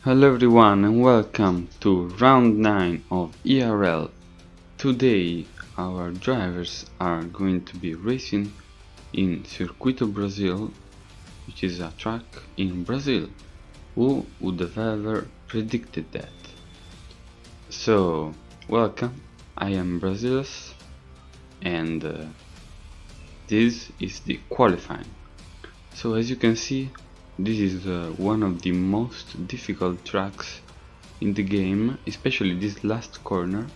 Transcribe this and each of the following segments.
Hello everyone and welcome to round 9 of ERL. Today our drivers are going to be racing in Circuito Brazil, which is a track in Brazil. Who would have ever predicted that? So, welcome, I am Brasidas and this is the qualifying. So as you can see, this is one of the most difficult tracks in the game, especially this last corner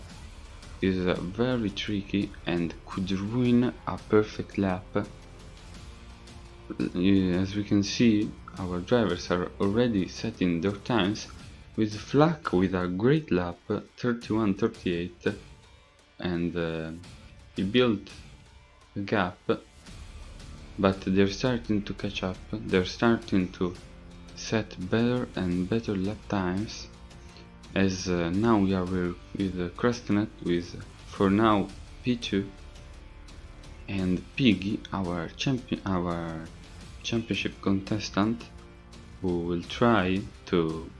is very tricky and could ruin a perfect lap. As we can see, our drivers are already setting their times, with Flack with a great lap, 31:38, and he built a gap, but they're starting to catch up, they're starting to set better and better lap times, as now we are with Crestonette with, for now, P2, and Piggy, our championship contestant, who will try to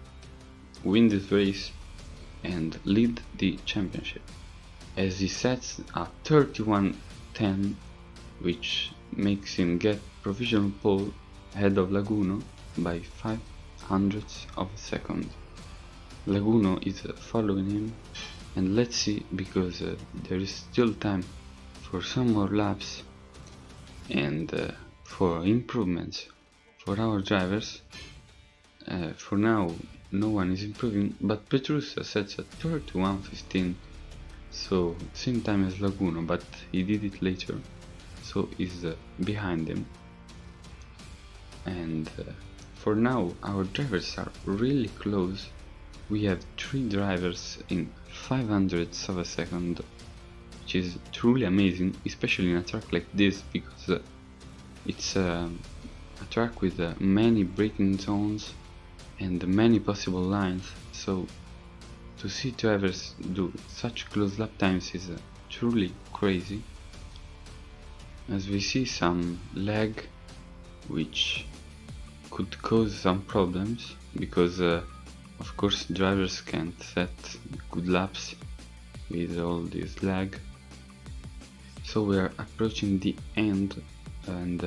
win this race and lead the championship, as he sets a 31:10, which makes him get provisional pole ahead of Laguno by 0.05 of a second. Laguno is following him, and let's see, because there is still time for some more laps and for improvements for our drivers. For now no one is improving, but Petrusa sets a 31:15, so same time as Laguno, but he did it later, so is behind him. And for now our drivers are really close. We have 3 drivers in 0.05 of a second, which is truly amazing, especially in a track like this, because it's a track with many braking zones and many possible lines, so to see drivers do such close lap times is truly crazy. As we see some lag, which could cause some problems, because of course drivers can't set good laps with all this lag. So we are approaching the end, and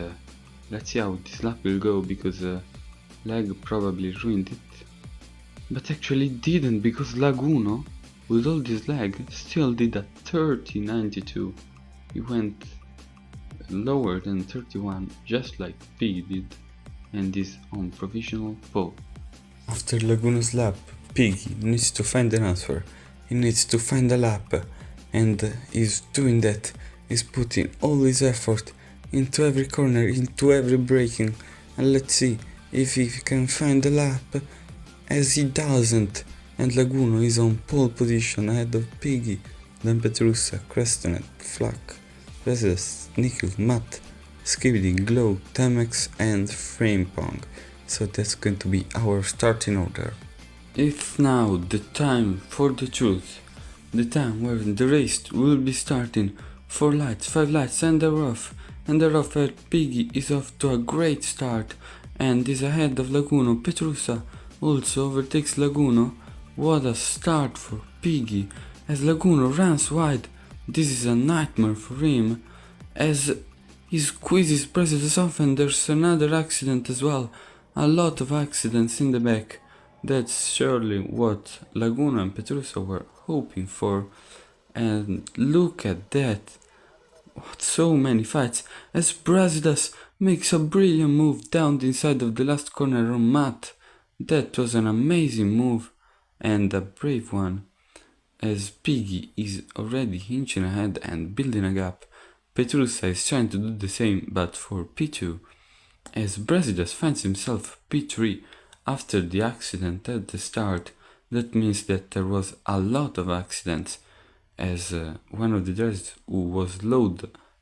let's see how this lap will go, because lag probably ruined it, but actually didn't, because Laguno, with all this lag, still did a 30:92. He went lower than 31, just like P did, and is on provisional pole. After Laguno's lap, Piggy needs to find an answer. He needs to find a lap, and he's doing that. He's putting all his effort into every corner, into every braking, and let's see if he can find a lap, as he doesn't, and Laguno is on pole position ahead of Piggy, then Petrusa, Crestonette, Flack, Brasidas, Nickel, Matt, Skibidi, Glow, Temex, and Framepong. So that's going to be our starting order. It's now the time for the truth, the time where the race will be starting. 4 lights, 5 lights, and they're off, where Piggy is off to a great start and is ahead of Laguno. Petrusa also overtakes Laguno. What a start for Piggy, as Laguno runs wide. This is a nightmare for him, as he squeezes Brasidas off, and there's another accident as well. A lot of accidents in the back. That's surely what Laguno and Petrusa were hoping for. And look at that. What, so many fights, as Brasidas makes a brilliant move down the inside of the last corner on Matt. That was an amazing move, and a brave one, as Piggy is already inching ahead and building a gap. Petrusa is trying to do the same, but for P2, as Brasidas finds himself P3 after the accident at the start. That means that there was a lot of accidents, as one of the drivers who was low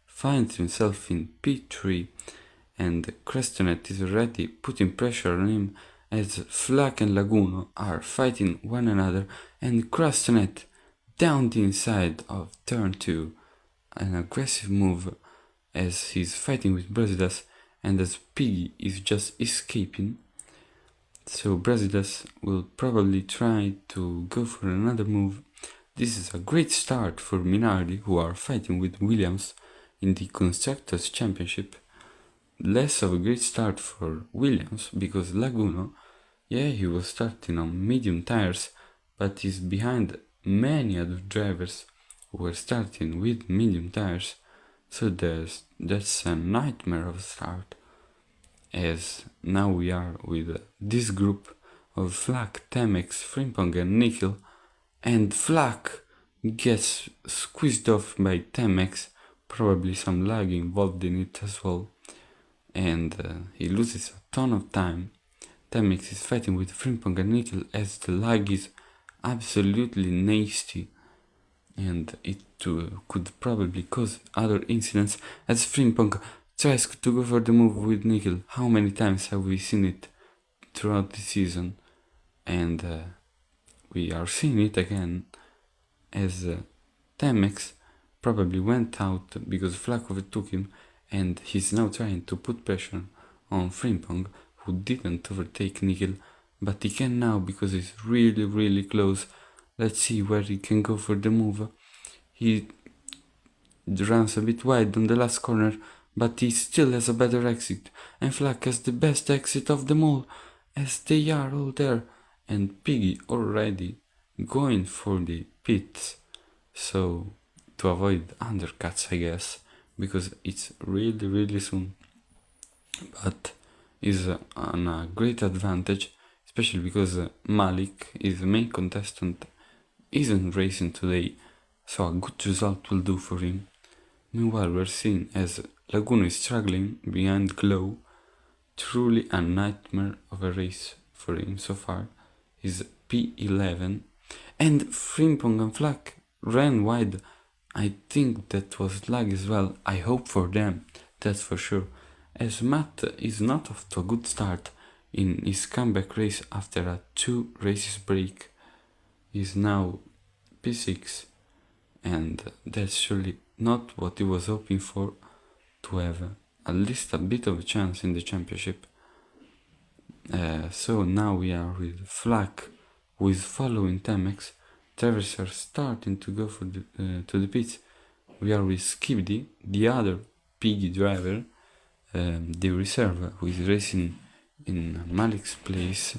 finds himself in P3, and Crestonette is already putting pressure on him, as Flack and Laguno are fighting one another, and Crestonette down the inside of turn 2, an aggressive move, as he's fighting with Brasidas, and as Piggy is just escaping. So Brasidas will probably try to go for another move. This is a great start for Minardi, who are fighting with Williams in the Constructors' Championship. Less of a great start for Williams, because Laguno, yeah, he was starting on medium tires, but he's behind many other drivers who were starting with medium tires, so that's a nightmare of a start. As now we are with this group of Flak, Temex, Frimpong and Nickel, and Flak gets squeezed off by Temex, probably some lag involved in it as well, and he loses a ton of time. Temex is fighting with Frimpong and Nickel as the lag is absolutely nasty, and it could probably cause other incidents as Frimpong tries to go for the move with Nickel. How many times have we seen it throughout the season? And we are seeing it again as Temex probably went out because Flak overtook him, and he's now trying to put pressure on Frimpong, who didn't overtake Nickel, but he can now because he's really close. Let's see where he can go for the move. He runs a bit wide on the last corner, but he still has a better exit, and Flak has the best exit of them all, as they are all there, and Piggy already going for the pits, so to avoid undercuts, I guess, because it's really soon, but is on a great advantage, especially because Malik, his main contestant, isn't racing today, so a good result will do for him. Meanwhile, we're seeing as Laguna is struggling behind Glow, truly a nightmare of a race for him so far. He's P11, and Frimpong and Flak ran wide. I think that was lag as well. I hope for them, that's for sure, as Matt is not off to a good start in his comeback race after a 2 races break. He's now P6, and that's surely not what he was hoping for, to have at least a bit of a chance in the championship. So now we are with Flak, who is following Temex. Drivers are starting to go for to the pits. We are with Skibidi, the other Piggy driver, the reserve, who is racing in Malik's place.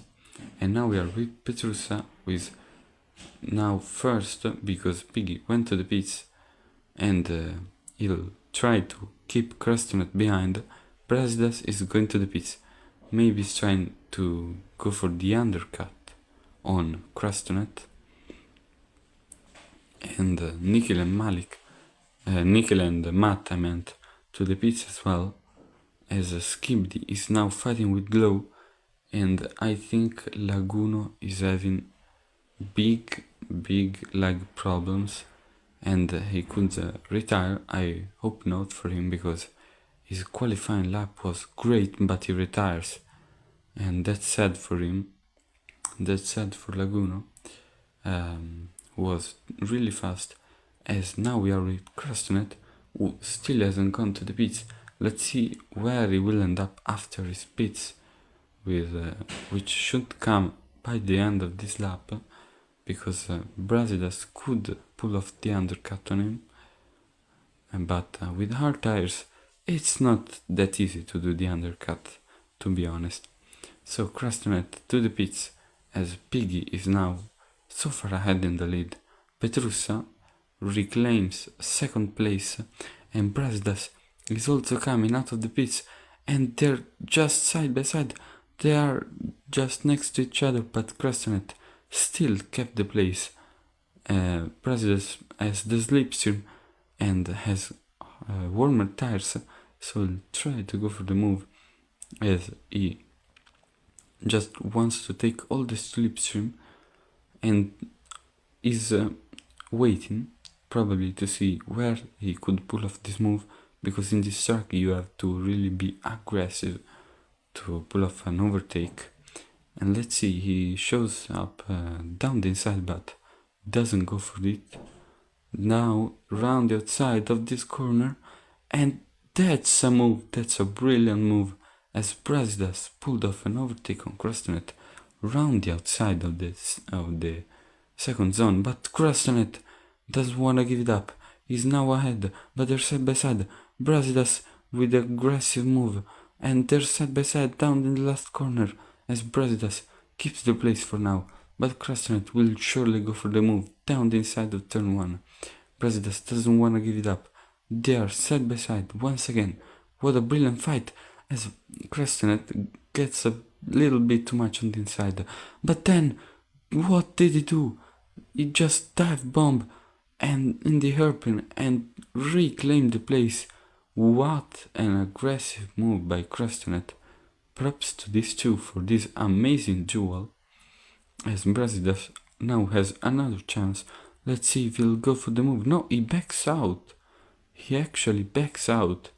And now we are with Petrusa, who is now first because Piggy went to the pits, and he'll try to keep Crastonet behind. Brasidas is going to the pits. Maybe he's trying to go for the undercut on Crastonet. And Nickel and Matt, I meant, to the pits as well, as Skibidi is now fighting with Glow, and I think Laguno is having big lag problems, and he could retire. I hope not for him, because his qualifying lap was great, but he retires, and that's sad for him. That's sad for Laguno, who was really fast, as now we are with Crastonet, who still hasn't gone to the pits. Let's see where he will end up after his pits, with which should come by the end of this lap, because Brasidas could pull off the undercut on him, but with hard tires it's not that easy to do the undercut, to be honest. So Crastonet to the pits, as Piggy is now so far ahead in the lead. Petrusa reclaims second place, and Brasidas is also coming out of the pits, and they're just side by side. They are just next to each other, but Crastonet still kept the place. Brasidas has the slipstream and has warmer tires, so he'll try to go for the move, as he just wants to take all the slipstream and is waiting probably to see where he could pull off this move, because in this track you have to really be aggressive to pull off an overtake. And let's see, he shows up down the inside but doesn't go for it. Now round the outside of this corner, and that's a move, that's a brilliant move, as Brasidas pulled off an overtake on Crastonet, round the outside of the second zone, but Crastanet doesn't wanna give it up. He's now ahead, but they're side by side. Brasidas with aggressive move, and they're side by side down in the last corner as Brasidas keeps the place for now, but Crastanet will surely go for the move down the inside of turn 1. Brasidas doesn't wanna give it up. They are side by side once again. What a brilliant fight as Crastanet gets a little bit too much on the inside. But then, what did he do? He just dive bomb and in the hairpin and reclaimed the place. What an aggressive move by Crastanet. Props to these two for this amazing duel. As Brasidas now has another chance. Let's see if he'll go for the move. No, he backs out. He actually backs out.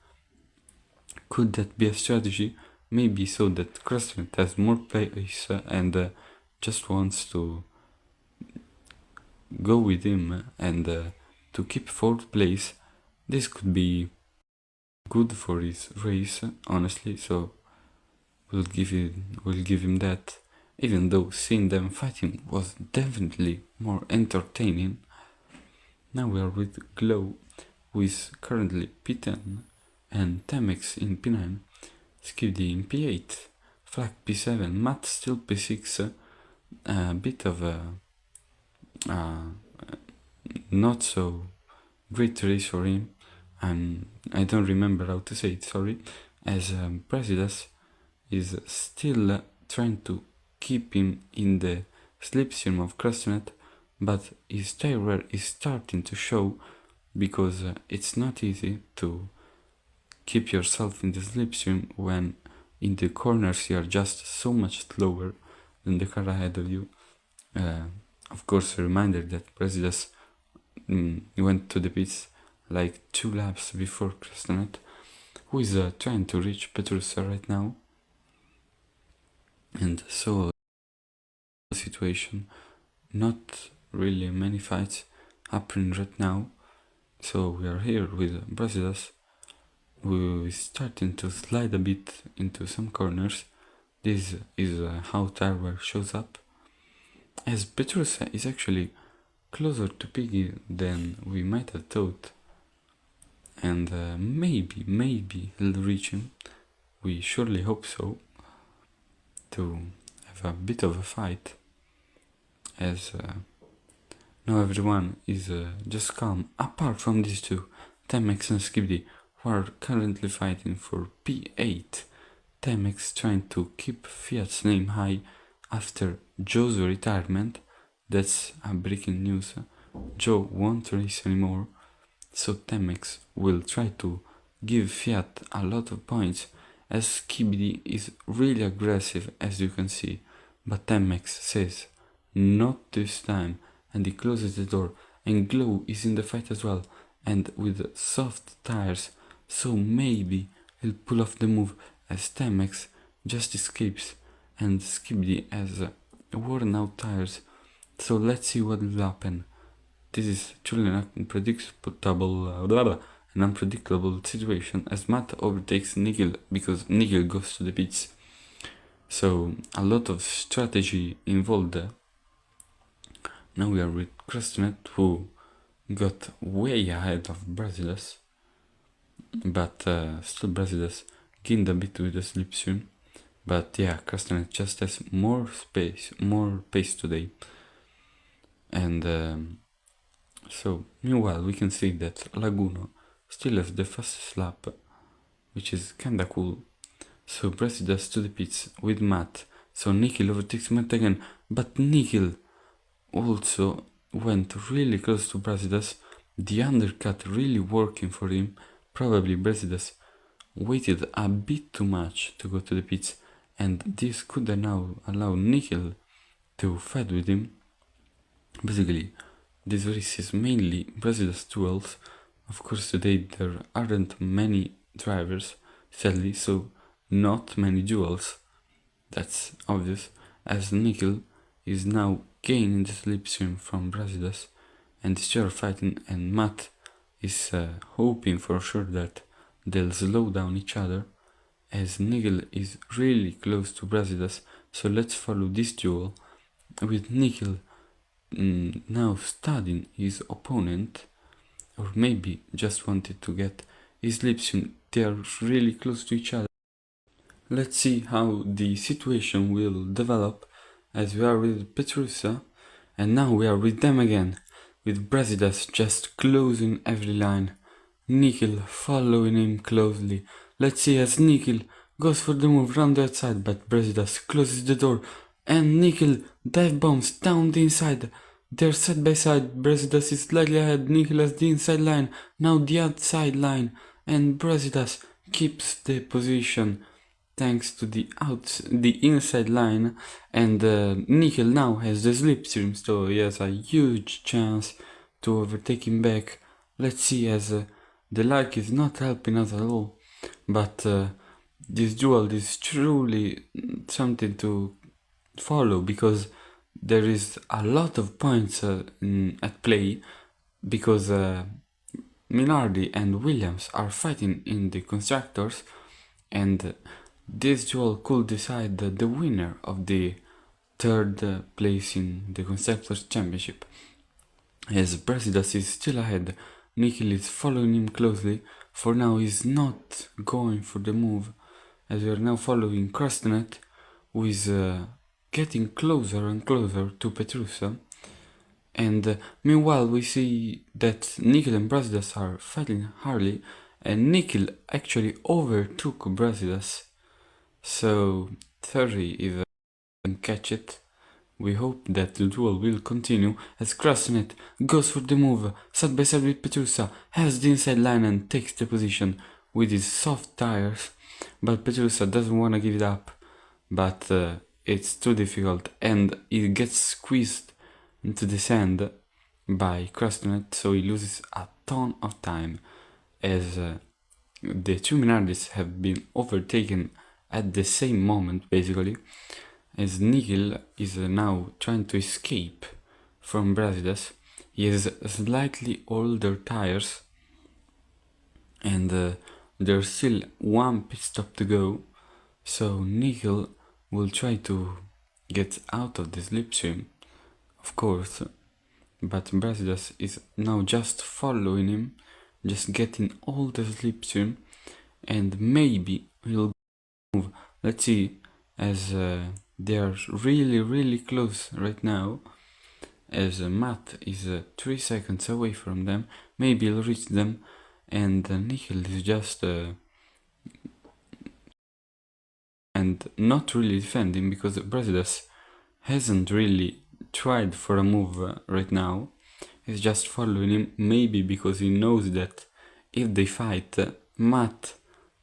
Could that be a strategy? Maybe so that Crastanet has more place and just wants to go with him and to keep 4th place. This could be good for his race, honestly, so we'll give him that. Even though seeing them fighting was definitely more entertaining. Now we are with Glow, who is currently P10 and Temex in P9, Skivdy in P8, Flag P7, Matt still P6, a bit of a not so great race for him, and I don't remember how to say it, sorry, as Brasidas is still trying to keep him in the slipstream of Crastanet, but his tire wear is starting to show because it's not easy to keep yourself in the slipstream when in the corners you are just so much slower than the car ahead of you. Of course, a reminder that Brasidas went to the pits like 2 laps before Crastanet, who is trying to reach Petrusa right now. And so, situation, not really many fights happening right now. So we are here with Brasidas, who is starting to slide a bit into some corners. This is how tire wear shows up, as Petrusa is actually closer to Piggy than we might have thought, and maybe he'll reach him. We surely hope so, to have a bit of a fight, as now everyone is just calm, apart from these two, Temex and Skibidi, who are currently fighting for P8. Temex trying to keep Fiat's name high after Joe's retirement. That's a breaking news. Joe won't race anymore, so Temex will try to give Fiat a lot of points, as Skibidi is really aggressive, as you can see, but Temex says not this time, and he closes the door, and Glow is in the fight as well, and with soft tires, so maybe he'll pull off the move, as Temex just escapes, and Skibidi has worn out tires. So let's see what will happen. This is truly an unpredictable situation, as Matt overtakes Nigel because Nigel goes to the pits. So a lot of strategy involved there. Now we are with Crastanet, who got way ahead of Brasidas, but still Brasidas gained a bit with the slipstream. But yeah, Crastanet just has more pace today. And so meanwhile we can see that Laguno still has the fastest lap, which is kinda cool. So Brasidas to the pits with Matt, so Nikhil overtakes Matt again, but Nikhil also went really close to Brasidas, the undercut really working for him. Probably Brasidas waited a bit too much to go to the pits, and this could now allow Nikhil to fight with him. Basically, this race is mainly Brasidas duels. Of course, today there aren't many drivers, sadly, so not many duels. That's obvious, as Nikhil is now gaining the slipstream from Brasidas, and they are fighting, and Matt is hoping for sure that they'll slow down each other, as Nigel is really close to Brasidas, So let's follow this duel with Nickel now studying his opponent, or maybe just wanted to get his lips in. They are really close to each other. Let's see how the situation will develop, as we are with Petrusa, and now we are with them again, with Brasidas just closing every line, Nickel following him closely. Let's see as Nickel goes for the move round the outside, but Brasidas closes the door, and Nickel dive bombs down the inside. They're side by side. Brasidas is slightly ahead. Nickel has the inside line, now the outside line, and Brasidas keeps the position thanks to the inside line, and Nickel now has the slipstream, so he has a huge chance to overtake him back. Let's see, as the luck is not helping us at all, but this duel is truly something to follow, because there is a lot of points at play, because Minardi and Williams are fighting in the constructors, and this duel could decide the winner of the third place in the Constructors' Championship. As Brasidas is still ahead, Nickel is following him closely. For now, he's not going for the move, as we are now following Krastenet, who is getting closer and closer to Petrusa. And meanwhile, we see that Nickel and Brasidas are fighting hardly, and Nickel actually overtook Brasidas. So 30, if I can catch it, we hope that the duel will continue, as Krastenet goes for the move, side by side with Petrusa, has the inside line and takes the position with his soft tires, but Petrusa doesn't want to give it up, but it's too difficult, and it gets squeezed into the sand by Krastenet, so he loses a ton of time, as the two Minardis have been overtaken at the same moment, basically, as Nickel is now trying to escape from Brasidas. He has slightly older tires, and there's still one pit stop to go, so Nickel will try to get out of the slipstream, of course, but Brasidas is now just following him, just getting all the slipstream, and maybe he'll move. Let's see, as they are really close right now, as Matt is 3 seconds away from them. Maybe he'll reach them, and Nickel is just and not really defending, because Brasidas hasn't really tried for a move right now. He's just following him, maybe because he knows that if they fight, Matt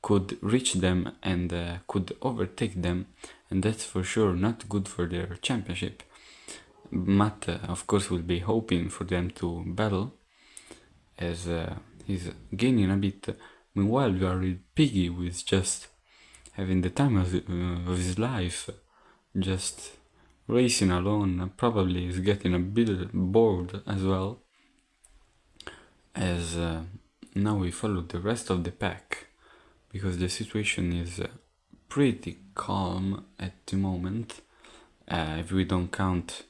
could reach them and could overtake them, and that's for sure not good for their championship. Matt, of course, will be hoping for them to battle, as he's gaining a bit. Meanwhile, we are with Piggy, who is just having the time of his life, just racing alone. Probably is getting a bit bored as well, as now we follow the rest of the pack, because the situation is pretty calm at the moment, if we don't count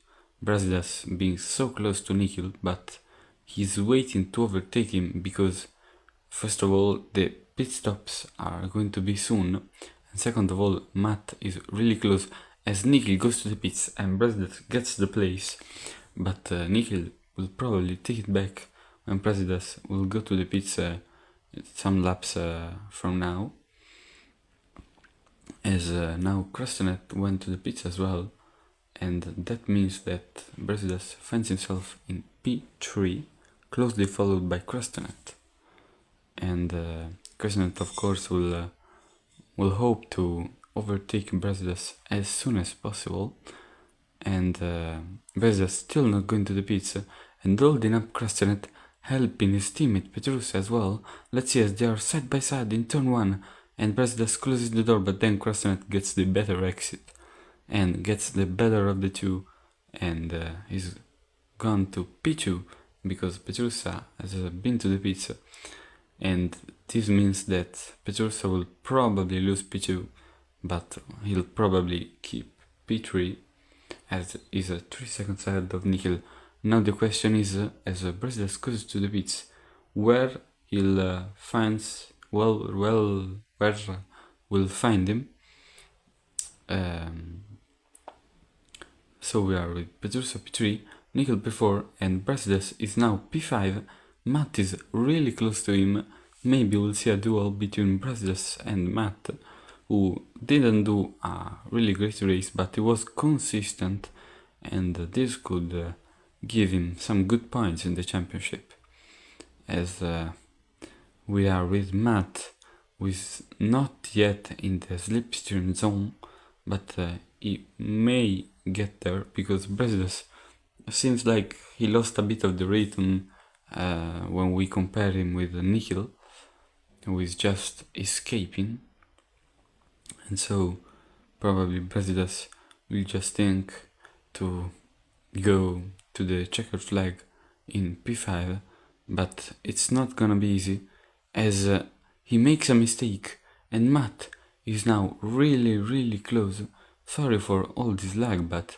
Brasidas being so close to Nickel, but he's waiting to overtake him, because first of all, the pit stops are going to be soon, and second of all, Matt is really close, as Nickel goes to the pits and Brasidas gets the place, but Nickel will probably take it back when Brasidas will go to the pits some laps from now, as now Krastenet went to the pits as well, and that means that Brasidas finds himself in P3, closely followed by Krastenet, and Krastenet of course will hope to overtake Brasidas as soon as possible, and Brasidas still not going to the pits, and holding up Krastenet, helping his teammate Petrusa as well. Let's see, as they are side by side in turn 1, and Brasidas closes the door, but then Krastenet gets the better exit and gets the better of the two, and he's gone to P2 because Petrusa has been to the pits, and this means that Petrusa will probably lose P2, but he'll probably keep P3, as is 3 seconds ahead of Nickel. Now the question is, as Brasidas goes to the pits, where he'll where we'll find him. So we are with Petrucci P3, Nickel P4, and Brasidas is now P5. Matt is really close to him. Maybe we'll see a duel between Brasidas and Matt, who didn't do a really great race, but he was consistent, and this could give him some good points in the championship. As we are with Matt, who is not yet in the slipstream zone, but he may get there, because Brasidas seems like he lost a bit of the rhythm when we compare him with Nickel, who is just escaping, and so probably Brasidas will just think to go to the checkered flag in P5, but it's not gonna be easy, as he makes a mistake and Matt is now really close. Sorry for all this lag, but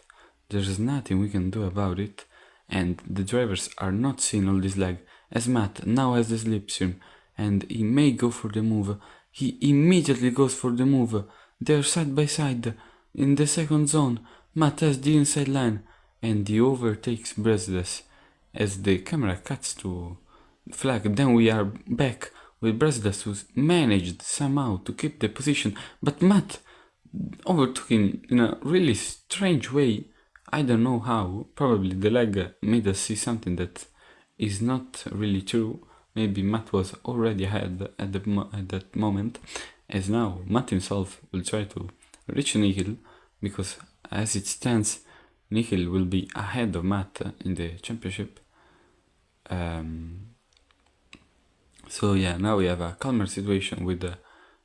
there's nothing we can do about it, and the drivers are not seeing all this lag, as Matt now has the slipstream and he may go for the move. He immediately goes for the move. They're side by side in the second zone. Matt has the inside line and he overtakes Brasidas as the camera cuts to flag. Then we are back with Brasidas, who's managed somehow to keep the position, but Matt overtook him in a really strange way. I don't know how. Probably the lag made us see something that is not really true. Maybe Matt was already ahead at that moment, as now Matt himself will try to reach Nickel, because as it stands, Nickel will be ahead of Matt in the championship. So yeah, now we have a calmer situation with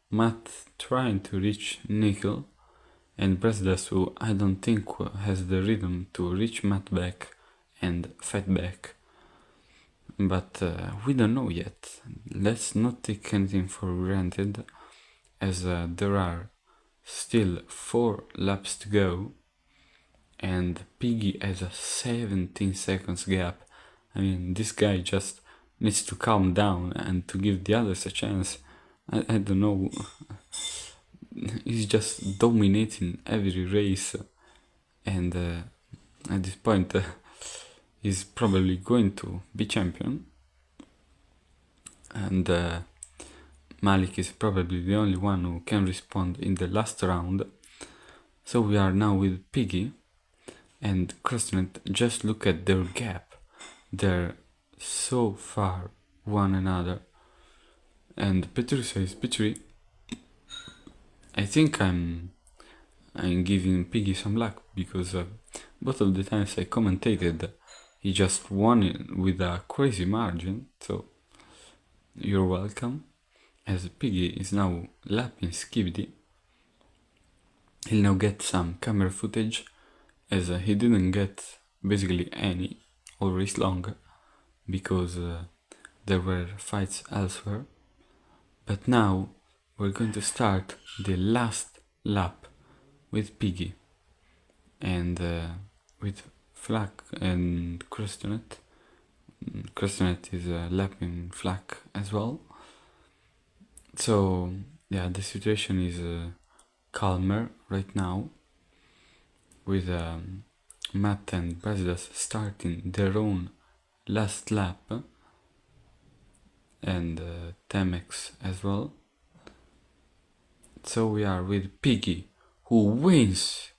Matt trying to reach Nickel, and Brasidas, who I don't think has the rhythm to reach Matt back and fight back. But we don't know yet. Let's not take anything for granted, as there are still 4 laps to go, and Piggy has a 17 seconds gap. I mean, this guy just needs to calm down and to give the others a chance. I don't know. He's just dominating every race, and at this point he's probably going to be champion, and Malik is probably the only one who can respond in the last round. So we are now with Piggy and Crossnet. Just look at their gap. They're so far one another, and Petrucci is P3. I think I'm giving Piggy some luck, because both of the times I commentated, he just won it with a crazy margin, so you're welcome. As Piggy is now lapping Skibidi, he'll now get some camera footage, as he didn't get basically any all race long, because there were fights elsewhere. But now we're going to start the last lap with Piggy and with Flak and Crossnet. Crossnet is lapping Flak as well. So yeah, the situation is calmer right now, with Matt and Brasidas starting their own last lap, and Temex as well. So we are with Piggy, who wins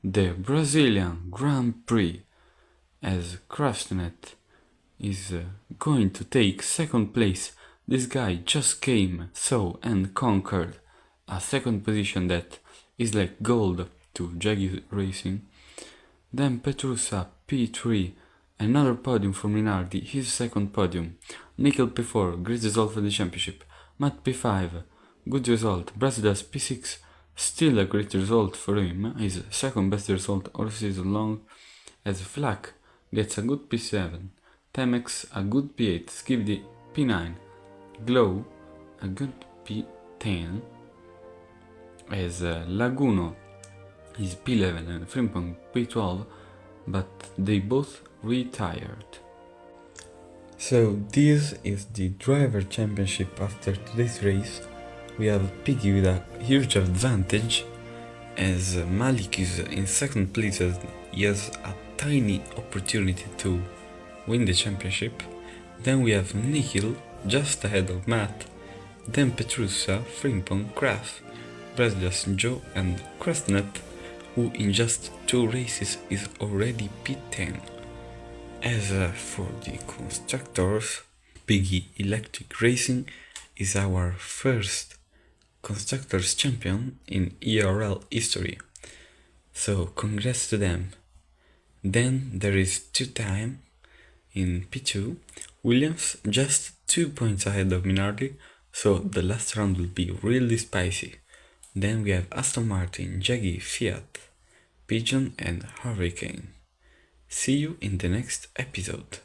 the Brazilian Grand Prix, as Crossnet is going to take second place. This guy just came and conquered a second position that is like gold to Jaggy Racing. Then Petrucci P3, another podium for Minardi, his second podium. Nickel P4, great result for the championship. Matt P5, good result. Brasidas P6, still a great result for him, his second best result all season long. As Flak gets a good P7, Temex a good P8, Skibidi P9, Glow a good P10, as Laguno is P11 and Frimpong P12, but they both retired. So this is the driver championship after today's race. We have Piggy with a huge advantage, as Malik is in second place as he has a tiny opportunity to win the championship. Then we have Nikhil just ahead of Matt, then Petrusa, Frimpong, Kraft, Brasidas, Joe and Crestnet, who in just 2 races is already P10. As for the constructors, Piggy Electric Racing is our first constructors champion in ERL history, so congrats to them. Then there is 2-time in P2, Williams just 2 points ahead of Minardi, so the last round will be really spicy. Then we have Aston Martin, Jaggy, Fiat, Pigeon and Hurricane. See you in the next episode.